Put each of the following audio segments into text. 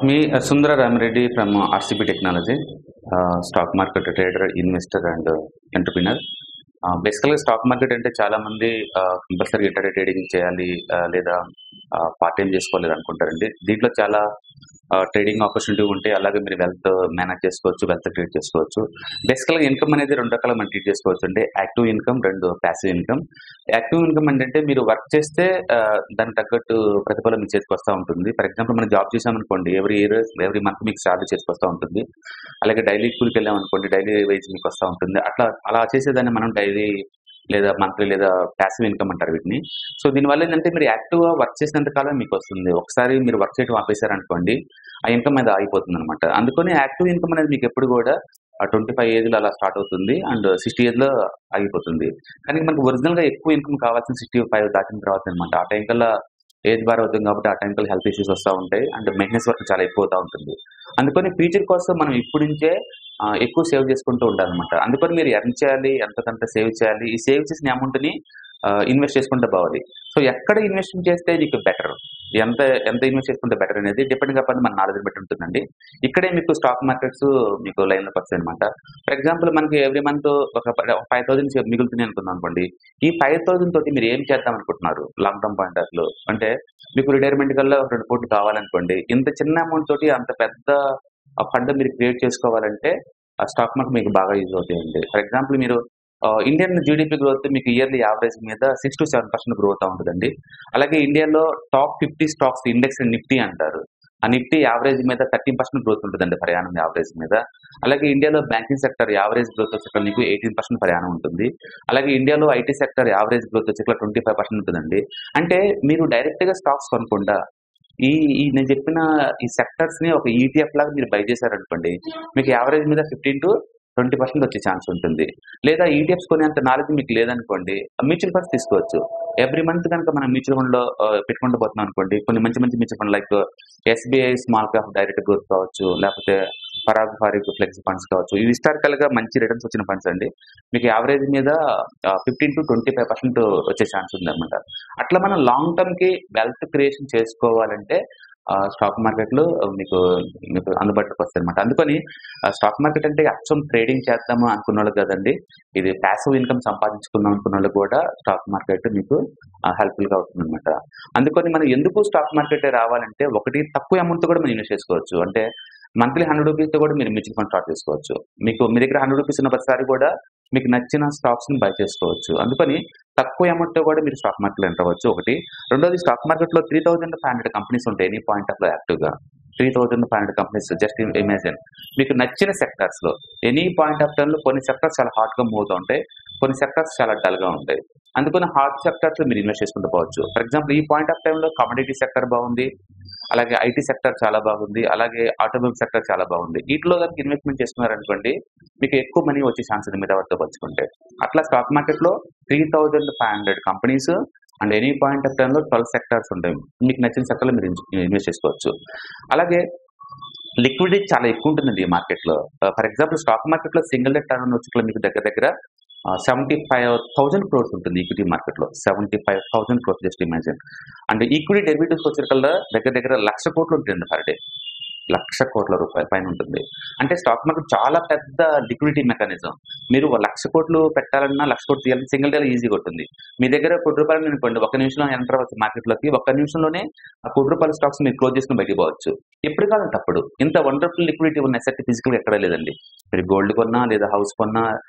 Me, Sundara Ramiredi from RCB Technology, stock market trader, investor, and entrepreneur. బేసికల్గా stock market అంటే చాలా మంది compulsory intraday trading చేయాలి లేదా పార్ట్ టైం చేసుకోలేదు అనుకుంటారండి. దీంట్లో చాలా ట్రేడింగ్ ఆపర్చునిటీ ఉంటే అలాగే మీరు వెల్త్ మేనేజ్ చేసుకోవచ్చు, వెల్త్ క్రియేట్ చేసుకోవచ్చు. బేసికల్గా ఇన్కమ్ అనేది రెండు రకాల మనం ట్రీట్ చేసుకోవచ్చు అండి. యాక్టివ్ ఇన్కమ్, రెండు ప్యాసివ్ ఇన్కమ్. యాక్టివ్ ఇన్కమ్ అంటే మీరు వర్క్ చేస్తే దానికి తగ్గట్టు ప్రతిఫలం మీ చేతికి వస్తూ ఉంటుంది. ఫర్ ఎగ్జాంపుల్ మనం జాబ్ చేసామనుకోండి, ఎవ్రీ ఇయర్ ఎవ్రీ మంత్ మీకు శాలరీ చేతికి వస్తూ ఉంటుంది. అలాగే డైలీ కూలికి వెళ్ళామనుకోండి, డైలీ వేజ్ మీకు వస్తూ ఉంటుంది. అలా చేసేదాన్ని మనం డైలీ లేదా మంత్లీ లేదా ప్యాసివ్ ఇన్కమ్ అంటారు వీటిని. సో దీనివల్ల ఏంటంటే మీరు యాక్టివ్గా వర్క్ చేసినంత కాలం మీకు వస్తుంది. ఒకసారి మీరు వర్క్ చేయడం ఆపేశారనుకోండి, ఆ ఇన్కమ్ అనేది ఆగిపోతుంది అనమాట. అందుకని యాక్టివ్ ఇన్కమ్ అనేది మీకు ఎప్పుడు కూడా 25 ఏజ్లో అలా స్టార్ట్ అవుతుంది అండ్ 60 ఏజ్లో ఆగిపోతుంది. కానీ మనకు ఒరిజినల్గా ఎక్కువ ఇన్కమ్ కావాల్సిన 65 దాటిన తర్వాత అనమాట. ఆ టైం కల్లా ఏజ్ బార్ అవుతుంది కాబట్టి ఆ టైం కల్లా హెల్త్ ఇష్యూస్ వస్తూ ఉంటాయి అండ్ మెయింటెనెన్స్ వర్క్ చాలా ఎక్కువ అవుతూ ఉంటుంది. అందుకని ఫ్యూచర్ కోసం మనం ఇప్పుడు నుంచే ఎక్కువ సేవ్ చేసుకుంటూ ఉండాలన్నమాట. అందుకని మీరు ఎర్న్ చేయాలి, ఎంతకంత సేవ్ చేయాలి. ఈ సేవ్ చేసిన అమౌంట్ని ఇన్వెస్ట్ చేసుకుంటే బాగుంది. సో ఎక్కడ ఇన్వెస్ట్మెంట్ చేస్తే మీకు బెటర్, ఎంత ఎంత ఇన్వెస్ట్ చేసుకుంటే బెటర్ అనేది డిపెండ్ కాకపోతే మన నాలెడ్జ్ బట్టి ఉంటుందండి. ఇక్కడే మీకు స్టాక్ మార్కెట్స్ మీకు లైన్లోకి వస్తాయి అనమాట. ఫర్ ఎగ్జాంపుల్ మనకి ఎవ్రీ మంత్ ఒక 5,000 మిగులుతున్నాయి అనుకుందాం అనుకోండి. ఈ 5,000 తోటి మీరు ఏం చేద్దాం అనుకుంటున్నారు లాంగ్ టర్మ్ పాయింట్ ఆఫ్ లో అంటే మీకు రిటైర్మెంట్ కల్లా 2 కోట్లు కావాలనుకోండి. ఇంత చిన్న అమౌంట్ తోటి అంత పెద్ద ఫండ్ మీరు క్రియేట్ చేసుకోవాలంటే ఆ స్టాక్ మార్కెట్ మీకు బాగా యూజ్ అవుతాయండి. ఫర్ ఎగ్జాంపుల్ మీరు ఇండియన్ జీడిపి గ్రోత్ మీకు ఇయర్లీ యావరేజ్ మీద 6 to 7% గ్రోత్ ఉంటుందండి. అలాగే ఇండియాలో టాప్ 50 స్టాక్స్ ఇండెక్స్ నిఫ్టీ అంటారు. ఆ నిఫ్టీ యావరేజ్ మీద 13% గ్రోత్ ఉంటుందండి ప్రయాణం యావరేజ్ మీద. అలాగే ఇండియాలో బ్యాంకింగ్ సెక్టర్ యావరేజ్ గ్రోత్ వచ్చి మీకు 18% ప్రయాణం ఉంటుంది. అలాగే ఇండియాలో ఐటీ సెక్టర్ యావరేజ్ గ్రోత్ వచ్చి 25% ఉంటుందండి. అంటే మీరు డైరెక్ట్ గా స్టాక్స్ కొనకుండా ఈ ఈ నేను చెప్పిన ఈ సెక్టర్స్ ని ఒక ఈటీఎఫ్ లాగా మీరు బై చేశారనుకోండి, మీకు యావరేజ్ మీద 15 to 20% వచ్చే ఛాన్స్ ఉంటుంది. లేదా ఈటీఎఫ్స్ కొనేంత నాలెడ్జ్ మీకు లేదనుకోండి, మ్యూచువల్ ఫండ్స్ తీసుకోవచ్చు. ఎవ్రీ మంత్ కనుక మనం మ్యూచువల్ ఫండ్ లో పెట్టుకుంటూ పోతున్నాం అనుకోండి, కొన్ని మంచి మంచి mutual fund like SBI small cap direct growth కావచ్చు, లేకపోతే పరాగ్ ఫారిక్ ఫ్లెక్సీ ఫండ్స్ కావచ్చు. ఇవి హిస్టారికల్ గా మంచి రిటర్న్స్ వచ్చిన ఫండ్స్ అండి. మీకు యావరేజ్ మీద 15 to 25% వచ్చే ఛాన్స్ ఉంది అనమాట. అట్లా మనం లాంగ్ టర్మ్ కి వెల్త్ క్రియేషన్ చేసుకోవాలంటే స్టాక్ మార్కెట్ లో మీకు మీకు అందుబాటులోకి వస్తాయి అనమాట. అందుకని స్టాక్ మార్కెట్ అంటే అచ్చం ట్రేడింగ్ చేద్దాము అనుకున్న వాళ్ళకి కదండి, ఇది ప్యాసివ్ ఇన్కమ్ సంపాదించుకుందాం అనుకున్న వాళ్ళకి కూడా స్టాక్ మార్కెట్ మీకు హెల్ప్ఫుల్ గా అవుతుంది అనమాట. అందుకని మనం ఎందుకు స్టాక్ మార్కెట్ రావాలంటే, ఒకటి తక్కువ అమౌంట్ తో కూడా మనం ఇన్వెస్ట్ చేసుకోవచ్చు. అంటే మంత్లీ 100 రూపీస్ తో కూడా మీరు మ్యూచువల్ ఫండ్ స్టార్ట్ చేసుకోవచ్చు. మీ దగ్గర 100 రూపీస్ ఉన్న ప్రతిసారి కూడా మీకు నచ్చిన స్టాక్స్ ని బై చేసుకోవచ్చు. అందుకని తక్కువ అమౌంట్ తో కూడా మీరు స్టాక్ మార్కెట్ లో ఎంటర్ అవ్వచ్చు. ఒకటి. రెండోది, స్టాక్ మార్కెట్ లో 3,500 కంపెనీస్ ఉంటాయి ఎనీ పాయింట్ ఆఫ్ లో యాక్టివ్ గా. 3,500 కంపెనీస్, జస్ట్ ఇమేజిన్. మీకు నచ్చిన సెక్టర్స్ లో ఎనీ పాయింట్ ఆఫ్ టైం లో కొన్ని సెక్టర్స్ చాలా హాట్ గా మూవ్ అవుతూ ఉంటాయి, కొన్ని సెక్టర్స్ చాలా డల్ గా ఉంటాయి. అందుకని హాట్ సెక్టర్స్ లో మీరు ఇన్వెస్ట్ చేసుకుంటూ పోవచ్చు. ఫర్ ఎగ్జాంపుల్ ఈ పాయింట్ ఆఫ్ టైం లో కమోడిటీ సెక్టర్ బాగుంది, అలాగే ఐటీ సెక్టర్ చాలా బాగుంది, అలాగే ఆటోమొబైల్ సెక్టర్ చాలా బాగుంది. వీటిలో కనుక ఇన్వెస్ట్మెంట్ చేసుకున్నారనుకోండి, మీకు ఎక్కువ మనీ వచ్చే ఛాన్స్ ఉంది మీద వాటితో పంచుకుంటే. అట్లా స్టాక్ మార్కెట్ లో 3,500 companies and any point of time లో 12 సెక్టర్స్ ఉంటాయి. మీకు నచ్చిన సెక్టర్ లో మీరు ఇన్వెస్ట్ చేసుకోవచ్చు. అలాగే లిక్విడిటీ చాలా ఎక్కువ ఉంటుందండి ఈ మార్కెట్ లో. ఫర్ ఎగ్జాంపుల్ స్టాక్ మార్కెట్ లో సింగిల్ డే టర్న్ వచ్చి మీకు దగ్గర దగ్గర 75,000 crores ఉంటుంది ఈక్విటీ మార్కెట్ లో. 75,000 crores, just imagine. And equity derivatives వచ్చేకల్లా దగ్గర దగ్గర 1,00,000 కోట్లు ఉంటుంది పర్ డే. 1,00,000 కోట్ల రూపాయల పైన ఉంటుంది. అంటే స్టాక్ మార్కెట్ చాలా పెద్ద లిక్విడిటీ మెకానిజం. మీరు 1,00,000 కోట్లు పెట్టాలన్నా 1,00,000 కోట్లు తీయాలన్నా సింగిల్ డే ఈజీగా ఉంటుంది. మీ దగ్గర ₹1,00,000 అనుకోండి, ఒక నిమిషంలో ఎంటర్ అవ్వచ్చు మార్కెట్ లోకి. ఒక్క నిమిషంలోనే ఆ ₹1,00,000 స్టాక్స్ మీరు క్లోజ్ చేసుకుని బయటకు పోవచ్చు. ఎప్పుడు కాదంటే అప్పుడు. ఇంత వండర్ఫుల్ లిక్విడిటీ ఉన్న అసెట్ ఫిజికల్ ఎక్కడ లేదండి. మీరు గోల్డ్ కొన్నా లేదా హౌస్ కొన్నా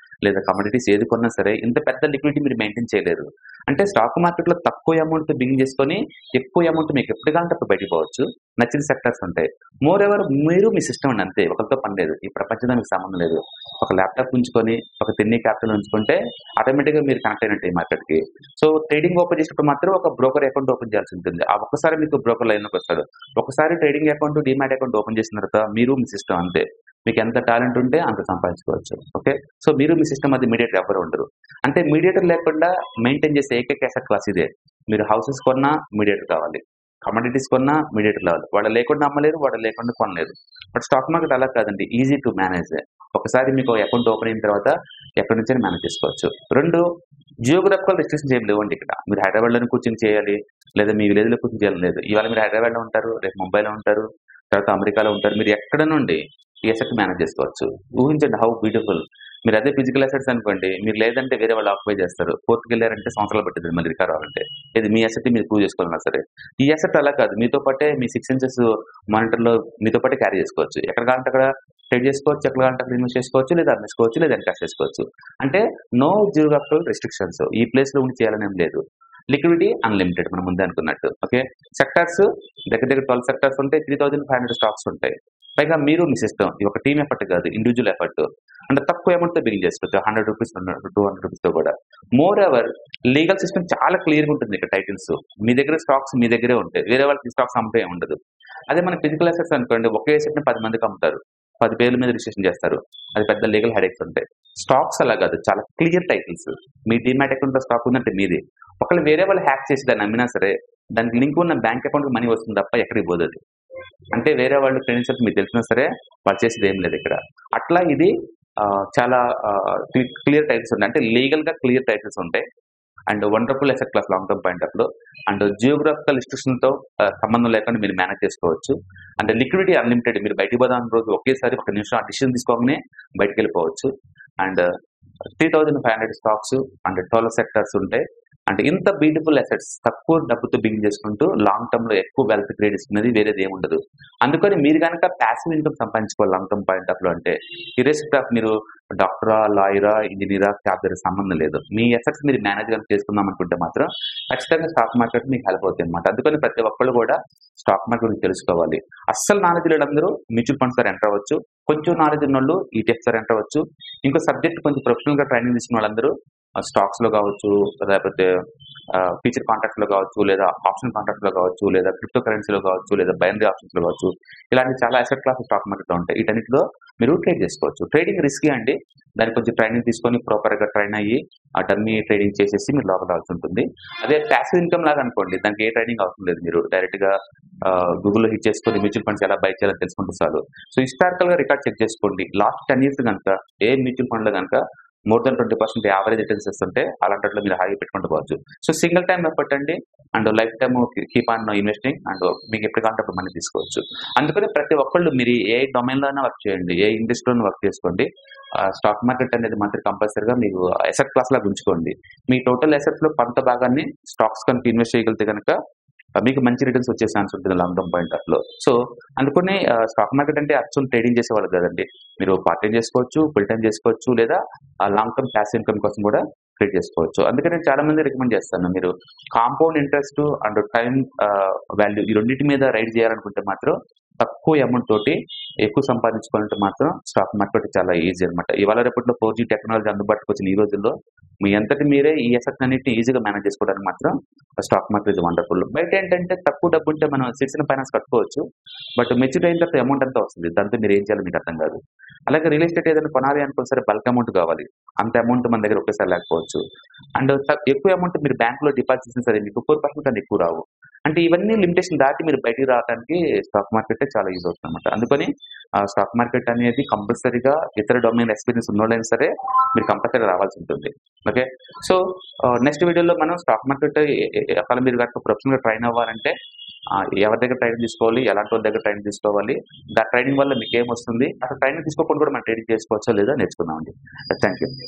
లేదా కమోడిటీస్ ఏది కొన్నా సరే ఇంత పెద్ద లిక్విడిటీ మీరు మెయింటైన్ చేయలేరు. అంటే స్టాక్ మార్కెట్ లో తక్కువ అమౌంట్ బింగ్ చేసుకొని ఎక్కువ అమౌంట్ మీకు ఎప్పుడు కావాలంటే అప్పుడు బయటకు పోవచ్చు. నచ్చిన సెక్టర్స్ ఉంటాయి. మోర్ ఎవర్ మీరు మీ సిస్టమ్ అండి, అంతే. ఒకరితో పని లేదు, ఈ ప్రపంచంతో మీకు సంబంధం లేదు. ఒక ల్యాప్టాప్ ఉంచుకొని ఒక తిన్ని క్యాపిటల్ ఉంచుకుంటే ఆటోమేటిక్ గా మీరు కనెక్ట్ అయినట్టు ఈ మార్కెట్ కి. సో ట్రేడింగ్ ఓపెన్ చేసినప్పుడు మాత్రం ఒక బ్రోకర్ అకౌంట్ ఓపెన్ చేయాల్సి ఉంటుంది. ఆ ఒక్కసారి మీకు బ్రోకర్ లైన్ లోకి వస్తాడు. ఒకసారి trading account, demat account open చేసిన తర్వాత మీరు మీ సిస్టమ్ అంతే. మీకు ఎంత టాలెంట్ ఉంటే అంత సంపాదించుకోవచ్చు. ఓకే. సో మీరు మీ సిస్టమ్ అది మీడియేటర్ ఎవరు ఉండరు. అంటే మీడియేటర్ లేకుండా మెయింటైన్ చేసే ఏకైక అసెట్ క్లాస్ ఇదే. మీరు హౌసెస్ కొన్నా మీడియేటర్ కావాలి, కమోడిటీస్ కొన్నా మీడియేటర్ కావాలి. వాళ్ళు లేకుండా అమ్మలేరు, వాళ్ళు లేకుండా కొనలేరు. బట్ స్టాక్ మార్కెట్ అలా కాదండి, ఈజీ టు మేనేజ్. ఒకసారి మీకు అకౌంట్ ఓపెన్ అయిన తర్వాత ఎక్కడి నుంచి మేనేజ్ చేసుకోవచ్చు. రెండు, జియోగ్రఫికల్ రెస్ట్రిక్షన్స్ ఏం లేవండి ఇక్కడ. మీరు హైదరాబాద్ లోనే కూర్చొని చేయాలి లేదా మీ విలేజ్ లో కూర్చొని చేయాలి లేదు. ఇవాళ మీరు హైదరాబాద్ లో ఉంటారు, రేపు ముంబైలో ఉంటారు, తర్వాత అమెరికాలో ఉంటారు. మీరు ఎక్కడ నుండి ఈ అసెట్ మేనేజ్ చేసుకోవచ్చు. ఊహించండి హౌ బ్యూటిఫుల్. మీరు అదే ఫిజికల్ అసెట్స్ అనుకోండి, మీరు లేదంటే వేరే వాళ్ళు ఆక్యుపై చేస్తారు. కోర్టుకెళ్లారంటే సంవత్సరాలు పట్టిద్ది మళ్ళీ రికవర్ అవ్వాలంటే. ఇది మీ అసెట్ మీరు ప్రూవ్ చేసుకోవాలన్నా సరే. ఈ అసెట్ అలా కాదు. మీతో పాటే మీ 6 ఇంచెస్ మానిటర్‌లో మీతో పాటే క్యారీ చేసుకోవచ్చు. ఎక్కడ కావాలంటే అక్కడ ట్రేడ్ చేసుకోవచ్చు. ఎక్కడ కావాలంటే అక్కడ ఇన్వెస్ట్ చేసుకోవచ్చు. లేదా అమ్మేసుకోవచ్చు. లేదా ఎన్‌కాష్ చేసుకోవచ్చు. అంటే నో జియోగ్రాఫికల్ రెస్ట్రిక్షన్స్. ఈ ప్లేస్‌లో ఉండి చేయాలని ఏం లేదు. లిక్విడిటీ అన్‌లిమిటెడ్ మనం ముందే అనుకున్నట్టు. ఓకే. సెక్టార్స్ దగ్గర దగ్గర 12 సెక్టార్స్ ఉంటాయి. 3500 స్టాక్స్ ఉంటాయి. పైగా మీరు మీ సిస్టమ్. ఇది ఒక టీమ్ ఎఫర్ట్ కాదు. Individual effort. అంటే తక్కువ అమౌంట్‌తో బిగిన్ చేసుకోవచ్చు. రూ. 100 200 కూడా. మోర్ ఎవర్ లీగల్ సిస్టమ్ చాలా క్లియర్‌గా ఉంటుంది ఇక్కడ టైటిల్స్. మీ దగ్గర స్టాక్స్ మీ దగ్గరే ఉంటాయి. వేరే వాళ్ళకి స్టాక్స్ అమ్మటం ఏమి ఉండదు. అదే మన ఫిజికల్ అసెట్స్ అనుకోండి, ఒకే అసెట్‌ని 10 మందికి అమ్ముతారు. 10 పేర్ల మీద రిజిస్ట్రేషన్ చేస్తారు. అది పెద్ద లీగల్ హెడేక్స్ ఉంటాయి. స్టాక్స్ అలా కాదు. చాలా క్లియర్ టైటిల్స్. మీ డీమ్యాట్ అకౌంట్‌లో స్టాక్ ఉందంటే మీది. ఒకవేళ వేరే వాళ్ళు హ్యాక్ చేసి దాన్ని అమ్మినా సరే, దానికి లింక్ ఉన్న బ్యాంక్ అకౌంట్‌కి మనీ వస్తుంది తప్ప ఎక్కడికి పోదది. అంటే వేరే వాళ్ళు క్రెడెన్షియల్స్ మీకు తెలిసినా సరే, వాళ్ళు చేసేది ఏం లేదు ఇక్కడ. అట్లా ఇది చాలా క్లియర్ టైటిల్స్ ఉంటాయి. అంటే లీగల్‌గా క్లియర్ టైటిల్స్ ఉంటాయి. And wonderful asset class long term point of వ్యూలో. అండ్ జియోగ్రాఫికల్ రిస్ట్రిక్షన్‌తో సంబంధం లేకుండా మీరు మేనేజ్ చేసుకోవచ్చు. And liquidity unlimited. మీరు బయటికి పోదాం రోజు ఒకేసారి ఒక నిమిషం ఆ డిసిషన్ తీసుకోగానే బయటికెళ్ళిపోవచ్చు. అండ్ 3500 స్టాక్స్ అండ్ 12 సెక్టార్స్ ఉంటాయి. అంటే ఇంత బ్యూటిఫుల్ అసెట్స్ తక్కువ డబ్బుతో బిగిన్ చేసుకుంటూ లాంగ్ టర్మ్ లో ఎక్కువ వెల్త్ క్రియేట్ చేసుకునేది వేరేది ఏమి ఉండదు. అందుకని మీరు కనుక ప్యాసివ్ ఇన్కమ్ సంపాదించుకోవాలి లాంగ్ టర్మ్ పాయింట్ ఆఫ్ లో అంటే ఇరెస్పెక్ట్ ఆఫ్ మీరు డాక్టరా, లాయరా, ఇంజనీరా, క్యాబ్ సంబంధం లేదు. మీ అసెట్స్ మీరు మేనేజ్ కనుక చేసుకుందాం అనుకుంటే మాత్రం ఖచ్చితంగా స్టాక్ మార్కెట్ మీకు హెల్ప్ అవుతుంది అనమాట. అందుకని ప్రతి ఒక్కళ్ళు కూడా స్టాక్ మార్కెట్ గురించి తెలుసుకోవాలి. అస్సలు నాలెడ్జ్ లేదందరూ మ్యూచువల్ ఫండ్స్ ద్వారా ఎంటర్ అవ్వచ్చు. కొంచెం నాలెడ్జ్ ఉన్న వాళ్ళు ఈటీఎఫ్స్ ద్వారా ఎంటర్ అవ్వచ్చు. ఇంకో సబ్జెక్ట్ కొంచెం ప్రొఫెషనల్ గా ట్రైనింగ్ తీసుకున్న వాళ్ళందరూ స్టాక్స్ లో కావచ్చు, లేకపోతే ఫ్యూచర్ కాంట్రాక్ట్స్ లో కావచ్చు, లేదా ఆప్షన్ కాంట్రాక్ట్స్ లో కావచ్చు, లేదా క్రిప్టో కరెన్సీలో కావచ్చు, లేదా బైనరీ ఆప్షన్స్ లో కావచ్చు. ఇలాంటి చాలా అసెట్ క్లాస్ స్టాక్ మార్కెట్ లో ఉంటాయి. వీటన్నిటిలో మీరు ట్రేడ్ చేసుకోవచ్చు. ట్రేడింగ్ రిస్కీ అండి. దానికి కొంచెం ట్రైనింగ్ తీసుకొని ప్రాపర్ గా ట్రైన్ అయ్యి ఆ డమ్మీ ట్రేడింగ్ చేసేసి మీరు లోపల రావాల్సి ఉంటుంది. అదే ప్యాసివ్ ఇన్కమ్ లాగా అనుకోండి, దానికి ఏ ట్రైనింగ్ అవసరం లేదు. మీరు డైరెక్ట్ గా గూగుల్లో హిట్ చేసుకొని మ్యూచువల్ ఫండ్స్ ఎలా బై చేయాలని తెలుసుకుంటే చాలు. సో హిస్టారికల్ గా రికార్డ్ చెక్ చేసుకోండి. లాస్ట్ 10 years కనుక ఏ మ్యూచువల్ ఫండ్ లో కనుక మోర్ దెన్ 20% యావరేజ్ రిటర్న్స్ ఇస్తుంటే అలాంటి మీరు హాయి పెట్టుకుంటూ పోవచ్చు. సో సింగిల్ టైం ఎఫర్ట్ అండి. And life time keep on investing. And మీకు ఎప్పుడు కావాలంటే అప్పుడు మనీ తీసుకోవచ్చు. అందుకని ప్రతి ఒక్కళ్ళు మీరు ఏ డొమైన్ లోనే వర్క్ చేయండి, ఏ ఇండస్ట్రీలోనే వర్క్ చేసుకోండి. స్టాక్ మార్కెట్ అనేది మాత్రం కంపల్సరీగా మీకు అసెట్ క్లాస్ లాగా ఉంచుకోండి. మీ టోటల్ అసెట్స్ లో కొంత భాగాన్ని స్టాక్స్ కనుక ఇన్వెస్ట్ చేయగలిగితే కనుక మీకు మంచి రిటర్న్స్ వచ్చే ఛాన్స్ ఉంటుంది లాంగ్ టర్మ్ పాయింట్ ఆఫ్ లో. సో అందుకని స్టాక్ మార్కెట్ అంటే యాక్చువల్ ట్రేడింగ్ చేసేవాళ్ళు కదండి. మీరు పార్ట్ టైం చేసుకోవచ్చు, ఫుల్ టైం చేసుకోవచ్చు, లేదా లాంగ్ టర్మ్ ప్యాసివ్ ఇన్కమ్ కోసం కూడా ట్రేడ్ చేసుకోవచ్చు. అందుకని నేను చాలా మంది రికమెండ్ చేస్తాను, మీరు compound interest and time value ఈ రెండింటి మీద రైడ్ చేయాలనుకుంటే మాత్రం తక్కువ అమౌంట్ తోటి ఎక్కువ సంపాదించుకోవాలంటే మాత్రం స్టాక్ మార్కెట్ చాలా ఈజీ అనమాట. ఇవాళ రేపట్లో 4G టెక్నాలజీ అందుబాటులోకి వచ్చిన ఈ రోజుల్లో మీ అంతటి మీరే ఈ అసెట్స్ అన్నిటిని ఈజీగా మేనేజ్ చేసుకోవడానికి మాత్రం స్టాక్ మార్కెట్ ఇది వండర్ఫుల్. బయట ఏంటంటే తక్కువ డబ్బు ఉంటే మనం సిటిజన్ ఫైనాన్స్ కట్టుకోవచ్చు. బట్ మెచ్యూర్ అయిన తర్వాత అమౌంట్ అంతా వస్తుంది. దాంతో మీరు ఏం చేయాలో మీకు అర్థం కాదు. అలాగే రియల్ ఎస్టేట్ ఏదైనా కొనాలి అనుకో సరే బల్క్ అమౌంట్ కావాలి. అంత అమౌంట్ మన దగ్గర ఒకేసారి లేకపోవచ్చు. అండ్ ఎక్కువ అమౌంట్ మీరు బ్యాంక్ లో డిపాజిట్ చేసిన సరే మీకు 4% కన్నా ఎక్కువ రావు. అంటే ఇవన్నీ లిమిటేషన్ దాటి మీరు బయటికి రావడానికి స్టాక్ మార్కెట్ చాలా యూజ్ అవుతుంది అనమాట. అందుకని స్టాక్ మార్కెట్ అనేది కంపల్సరీగా ఇతర డొమైన్ ఎక్స్పీరియన్స్ ఉన్నోళ్ళైనా సరే మీరు కంపల్సరీ రావాల్సి ఉంటుంది. ఓకే. సో నెక్స్ట్ వీడియోలో మనం స్టాక్ మార్కెట్ అసలు మీరు కనుక ప్రొఫెషనల్ గా ట్రైన్ అవ్వాలంటే ఎవరి దగ్గర ట్రైనింగ్ తీసుకోవాలి, ఎలాంటి వాళ్ళ దగ్గర ట్రైనింగ్ తీసుకోవాలి, ట్రైనింగ్ వల్ల మీకు ఏమొస్తుంది, అసలు ట్రైనింగ్ తీసుకోకుండా కూడా మనం ట్రేడింగ్ చేసుకోవచ్చో లేదో నేర్చుకుందామండి. Thank you.